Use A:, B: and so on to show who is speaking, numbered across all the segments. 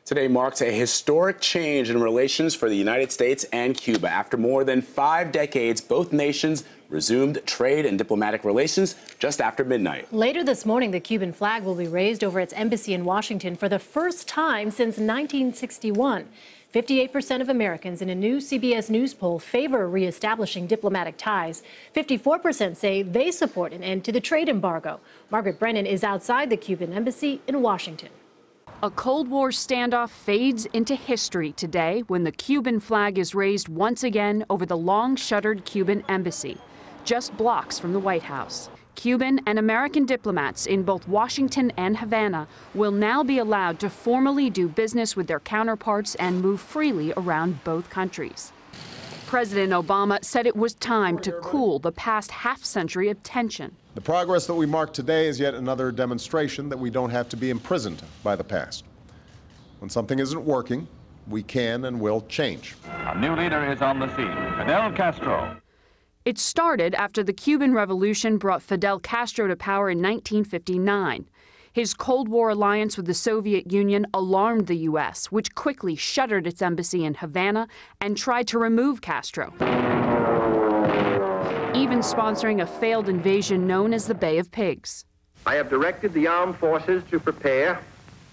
A: Today marks a historic change in relations for the United States and Cuba. After more than 5 decades, both nations resumed trade and diplomatic relations just after midnight.
B: Later this morning, the Cuban flag will be raised over its embassy in Washington for the first time since 1961. 58% of Americans in a new CBS News poll favor reestablishing diplomatic ties. 54% say they support an end to the trade embargo. Margaret Brennan is outside the Cuban embassy in Washington.
C: A Cold War standoff fades into history today when the Cuban flag is raised once again over the long-shuttered Cuban embassy, just blocks from the White House. Cuban and American diplomats in both Washington and Havana will now be allowed to formally do business with their counterparts and move freely around both countries. President Obama said it was time to cool the past half-century of tension.
D: The progress that we mark today is yet another demonstration that we don't have to be imprisoned by the past. When something isn't working, we can and will change.
E: A new leader is on the scene, Fidel Castro.
C: It started after the Cuban Revolution brought Fidel Castro to power in 1959. His Cold War alliance with the Soviet Union alarmed the U.S., which quickly shuttered its embassy in Havana and tried to remove Castro, even sponsoring a failed invasion known as the Bay of Pigs.
F: I have directed the armed forces to prepare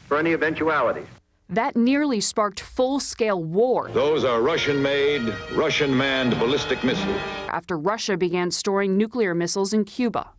F: for any eventualities.
C: That nearly sparked full-scale war.
G: Those are Russian-made, Russian-manned ballistic missiles.
C: After Russia began storing nuclear missiles in Cuba.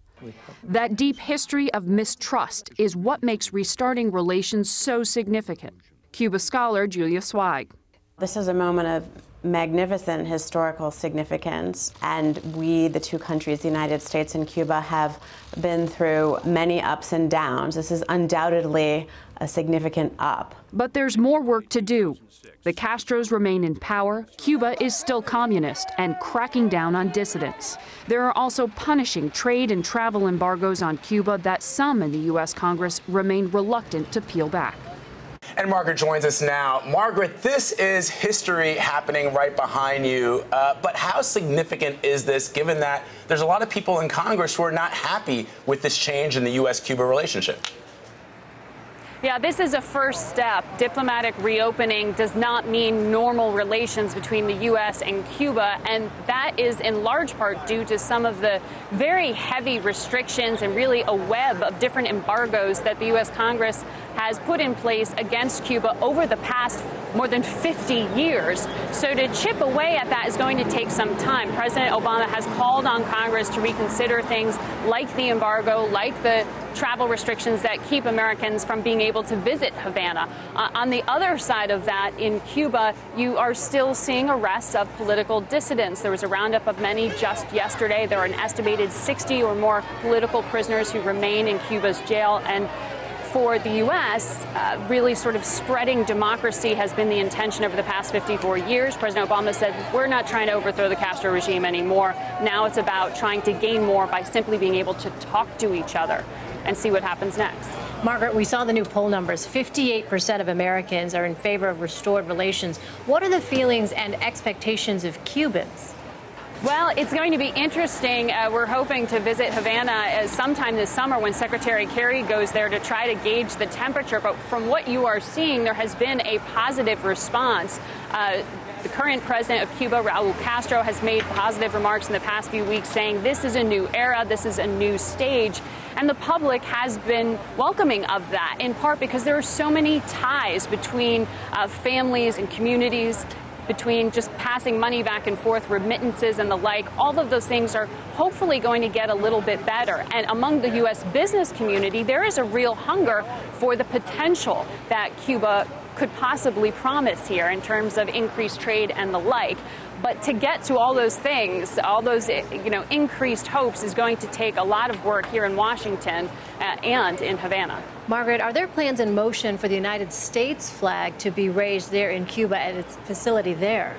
C: That deep history of mistrust is what makes restarting relations so significant. Cuba scholar Julia Zweig.
H: This is a moment of magnificent historical significance, and we, the two countries, the United States and Cuba, have been through many ups and downs. This is undoubtedly a significant up.
C: But there's more work to do. The Castros remain in power, Cuba is still communist and cracking down on dissidents. There are also punishing trade and travel embargoes on Cuba that some in the U.S. Congress remain reluctant to peel back.
A: And Margaret joins us now. Margaret, this is history happening right behind you. But how significant is this, given that there's a lot of people in Congress who are not happy with this change in the U.S.-Cuba relationship?
I: Yeah, this is a first step. Diplomatic reopening does not mean normal relations between the U.S. and Cuba, and that is in large part due to some of the very heavy restrictions and really a web of different embargoes that the U.S. Congress has put in place against Cuba over the past more than 50 years. So to chip away at that is going to take some time. President Obama has called on Congress to reconsider things like the embargo, like the travel restrictions that keep Americans from being able to visit Havana. On the other side of that, in Cuba, you are still seeing arrests of political dissidents. There was a roundup of many just yesterday. There are an estimated 60 or more political prisoners who remain in Cuba's jail. And for the U.S., really sort of spreading democracy has been the intention over the past 54 years. President Obama said, we're not trying to overthrow the Castro regime anymore. Now it's about trying to gain more by simply being able to talk to each other and see what happens next.
B: Margaret, we saw the new poll numbers. 58% of Americans are in favor of restored relations. What are the feelings and expectations of Cubans?
I: Well, it's going to be interesting. We're hoping to visit Havana sometime this summer when Secretary Kerry goes there to try to gauge the temperature. But from what you are seeing, there has been a positive response. The current president of Cuba, Raul Castro, has made positive remarks in the past few weeks saying this is a new era, this is a new stage. And the public has been welcoming of that, in part because there are so many ties between families and communities, between just passing money back and forth, remittances and the like. All of those things are hopefully going to get a little bit better. And among the U.S. business community, there is a real hunger for the potential that Cuba could possibly promise here in terms of increased trade and the like. But to get to all those things, all those increased hopes is going to take a lot of work here in Washington and in Havana.
B: Margaret, are there plans in motion for the United States flag to be raised there in Cuba at its facility there?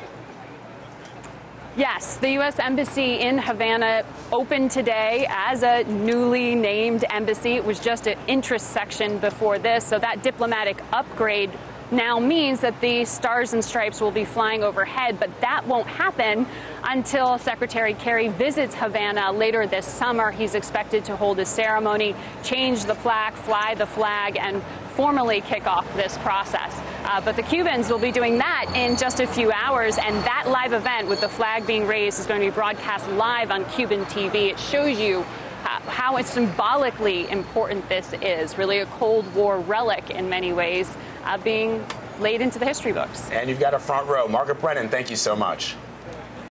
I: Yes, the U.S. Embassy in Havana opened today as a newly named embassy. It was just an interest section before this, so that diplomatic upgrade now means that the Stars and Stripes will be flying overhead, but that won't happen until Secretary Kerry visits Havana later this summer. He's expected to hold a ceremony, change the plaque, fly the flag, and formally kick off this process. But the Cubans will be doing that in just a few hours, and that live event with the flag being raised is going to be broadcast live on Cuban TV. It shows you how symbolically important this is, really a Cold War relic in many ways, being laid into the history books.
A: And you've got a front row. Margaret Brennan, thank you so much.